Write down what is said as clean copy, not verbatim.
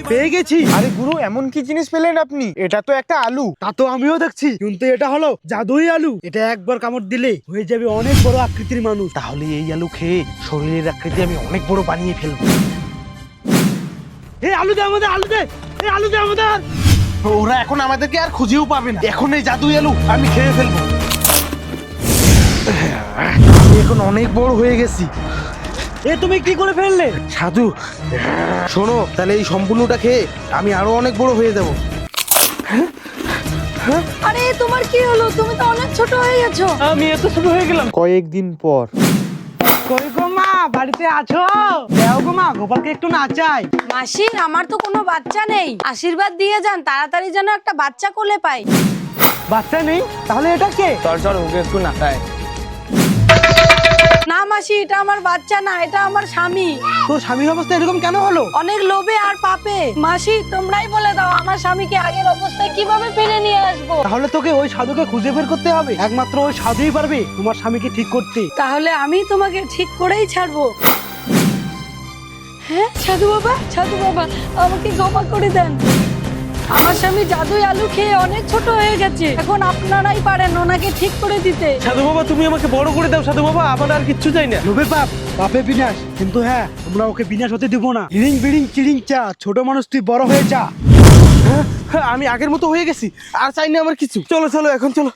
পেয়ে গেছি। আরে গুরু, এমন কি জিনিস পেলেন আপনি? এটা তো একটা আলু। তা তো আমিও দেখছি, কিন্তু এটা হলো জাদুই আলু। এটা একবার কামড় দিলে হয়ে যাবে অনেক বড় আকৃতির মানুষ। তাহলে এই আলু খেয়ে শরীরের আকৃতি আমি অনেক বড় বানিয়ে ফেলবো। এই আলু দে আমাদের, আলু দে, এই আলু দে আমাদের। ওরা এখন আমাদেরকে আর খুঁজেও পাবে না। এখন এই জাদুই আলু আমি খেয়ে ফেলবো। আমি এখন অনেক বড় হয়ে গেছি। এ তুমি কি করে ফেললে? সাধু, শোনো, তাহলে এই সম্পূর্ণটা খেয়ে আমি আরো অনেক বড় হয়ে যাব। আরে তোমার কি হলো? তুমি তো অনেক ছোট হয়ে গেছো। আমি এত ছোট হয়ে গেলাম। কয়েকদিন পর। কই গো মা, বাড়িতে আছো? দেও গো মা, গোপালকে একটু নাচাই। মাসি, আমার তো কোনো বাচ্চা নেই, আশীর্বাদ দিয়ে যান তাড়াতাড়ি যেন একটা বাচ্চা কোলে পাই। বাচ্চা নেই? তাহলে এটা কে? চল ওকে একটু নাচায়। না মাসি, এটা আমার বাচ্চা না, এটা আমার স্বামী। তোর স্বামীর অবস্থা এরকম কেন হলো? অনেক লোভে আর পাপে। মাসি, তোমরাই বলে দাও আমার স্বামীকে আগের অবস্থায় কিভাবে ফিরে নিয়ে আসবো। তাহলে তোকে ওই সাধুকে খুঁজে বের করতে হবে। একমাত্র ওই সাধুই পারবে তোমার স্বামীকে ঠিক করতে। তাহলে আমি তোমাকে ঠিক করেই ছাড়বো। হ্যাঁ সাধু বাবা, সাধু বাবা, আমাকে ক্ষমা করে দেন। আমার স্বামী জাদুই আলু খেয়ে অনেক ছোট হয়ে গেছে, এখন আপনারাই পারেন ওনাকে ঠিক করে দিতে। সাধু বাবা, তুমি আমাকে বড় করে দাও সাধু বাবা, আমার আর কিচ্ছু চাই না। লোভে পাপ, পাপে বিনাশ। কিন্তু হ্যাঁ, আমরা ওকে বিনাশ হতে দিব না। হিড়িং বিড়িং চিড়িং চা, ছোট মানুষ তুই বড় হয়ে যা। আমি আগের মতো হয়ে গেছি, আর চাই না আমার কিছু। চলো এখন চলো।